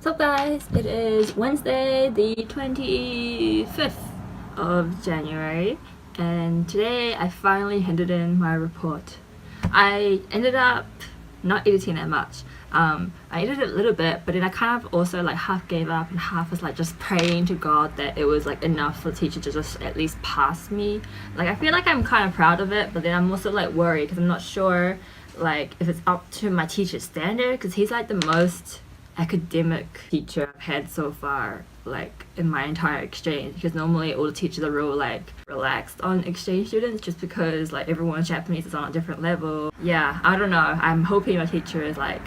So guys, it is Wednesday the 25th of January and today I finally handed in my report. I ended up not editing that much. I edited a little bit, but then I kind of also like half gave up and half was like just praying to God that it was like enough for the teacher to just at least pass me. Like I feel like I'm kind of proud of it, but then I'm also like worried because I'm not sure like if it's up to my teacher's standard, because he's like the most academic teacher I've had so far, like in my entire exchange, because normally all the teachers are real like relaxed on exchange students just because like everyone's Japanese is on a different level. Yeah, I don't know, I'm hoping my teacher is like,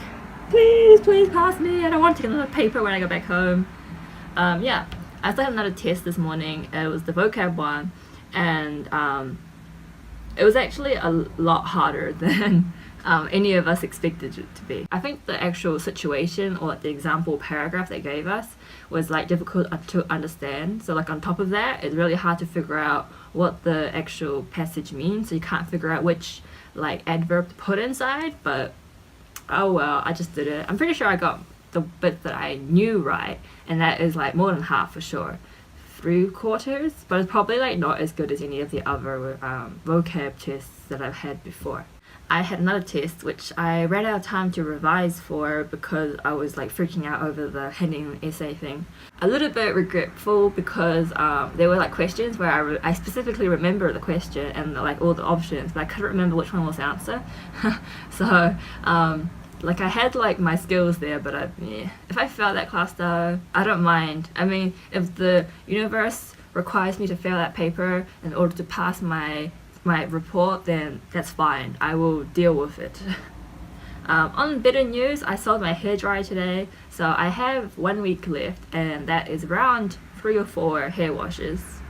please pass me, I don't want to take another paper when I go back home. Yeah, I still had another test this morning. It was the vocab one, and it was actually a lot harder than any of us expected it to be. I think the actual situation or like the example paragraph they gave us was like difficult to understand. So like on top of that, it's really hard to figure out what the actual passage means. So you can't figure out which like adverb to put inside. But oh well, I just did it. I'm pretty sure I got the bit that I knew right, and that is like more than half for sure. 3/4, but it's probably like not as good as any of the other vocab tests that I've had before. I had another test which I ran out of time to revise for because I was like freaking out over the handing essay thing. A little bit regretful because there were like questions where I specifically remember the question and like all the options, but I couldn't remember which one was the answer. So like I had like my skills there, but if I fail that class though, I don't mind. I mean, if the universe requires me to fail that paper in order to pass my report, then that's fine. I will deal with it. On better news, I sold my hairdryer today, so I have 1 week left, and that is around 3 or 4 hair washes.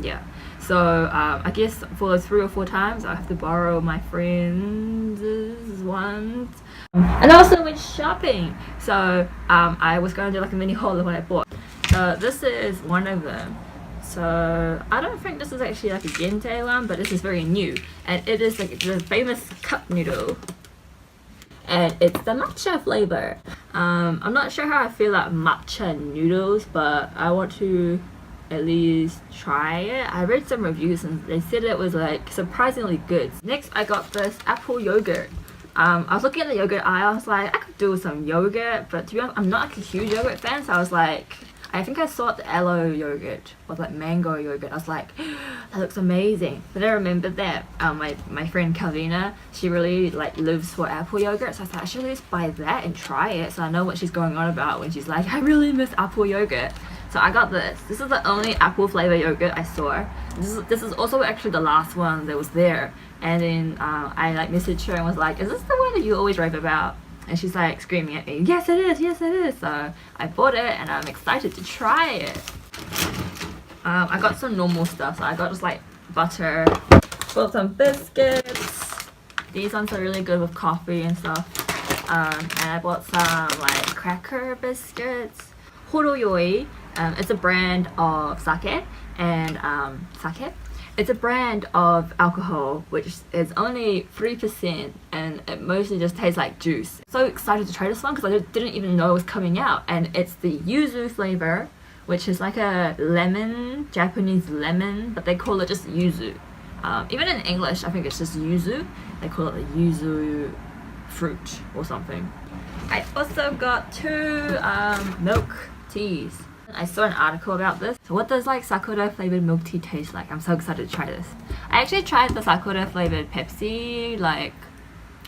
Yeah, so I guess for those 3 or 4 times I have to borrow my friends' ones. And I also went shopping, so I was going to do like a mini haul of what I bought. So this is one of them. So I don't think this is actually like a Gente one, but this is very new, and it is like the famous cup noodle, and it's the matcha flavor. I'm not sure how I feel about matcha noodles, but I want to at least try it. I read some reviews and they said it was like surprisingly good. Next I got this apple yogurt. I was looking at the yogurt aisle, I was like, I could do with some yogurt, but to be honest, I'm not like a huge yogurt fan, so I was like, I think I saw the aloe yogurt or like mango yogurt. I was like, that looks amazing. But I remembered that my friend Calvina, she really like lives for apple yogurt, so I thought I should at least buy that and try it so I know what she's going on about when she's like, I really miss apple yogurt. So I got this. This is the only apple flavor yogurt I saw. This is also actually the last one that was there. And then I like messaged her and was like, is this the one that you always rave about? And she's like screaming at me, yes it is. So I bought it and I'm excited to try it. I got some normal stuff, so I got just like butter, bought some biscuits. These ones are really good with coffee and stuff. And I bought some like cracker biscuits. Horoyoi, it's a brand of sake, and it's a brand of alcohol which is only 3%, and it mostly just tastes like juice. So excited to try this one because I didn't even know it was coming out, and it's the yuzu flavor, which is like a lemon, Japanese lemon, but they call it just yuzu. Even in English, I think it's just yuzu. They call it the yuzu fruit or something. I also got 2 milk teas. I saw an article about this. So what does like sakura flavored milk tea taste like? I'm so excited to try this. I actually tried the sakura flavored Pepsi, like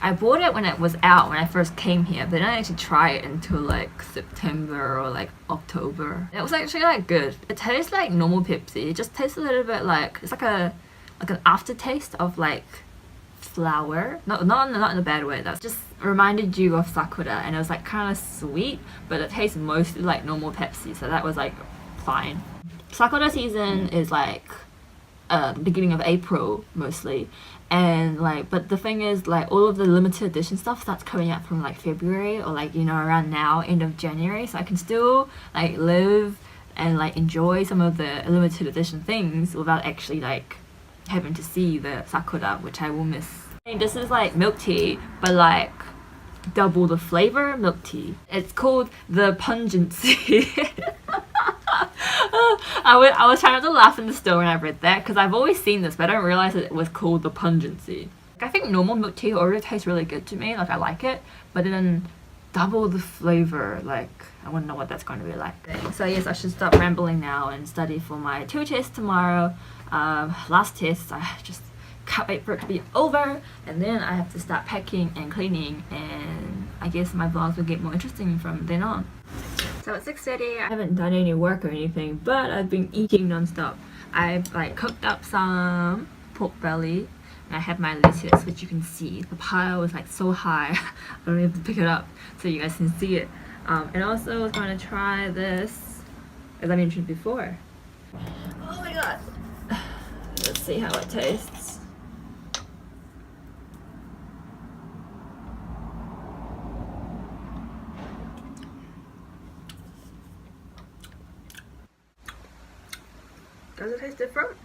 I bought it when it was out when I first came here, but I didn't actually try it until like September or like October. It was actually like good. It tastes like normal Pepsi. It just tastes a little bit like, it's like an aftertaste of like flour. Not in a bad way. That just reminded you of sakura, and it was like kind of sweet, but it tastes mostly like normal Pepsi, so that was like fine. Sakura season is like beginning of April mostly, and like, but the thing is like all of the limited edition stuff starts coming out from like February or like, you know, around now, end of January, so I can still like live and like enjoy some of the limited edition things without actually like having to see the sakura, which I will miss. This is like milk tea, but like double the flavor milk tea. It's called the pungency. I was trying not to laugh in the store when I read that because I've always seen this, but I don't realize that it was called the pungency. I think normal milk tea already tastes really good to me, like I like it, but then double the flavor, like I want to know what that's going to be like. So yes, I should stop rambling now and study for my 2 tests tomorrow. Last test, I just can't wait for it to be over, and then I have to start packing and cleaning, and I guess my vlogs will get more interesting from then on. So it's 6:30, I haven't done any work or anything, but I've been eating non-stop. I've like cooked up some pork belly, and I have my lettuce, which you can see. The pile is like so high, I don't have to pick it up so you guys can see it. And also I was going to try this, as I mentioned before. Oh my god. Let's see how it tastes. Does it taste different?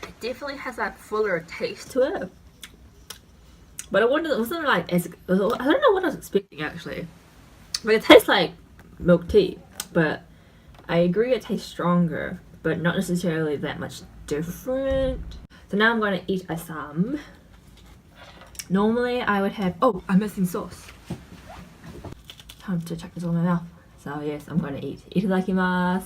It definitely has that fuller taste to it. But it wasn't like as, I don't know what I was expecting actually. But it tastes like milk tea. But I agree it tastes stronger, but not necessarily that much different. So now I'm going to eat some. Normally I would have, oh, I'm missing sauce. Time to chuck this all in my mouth. So yes, I'm going to eat. Itadakimasu.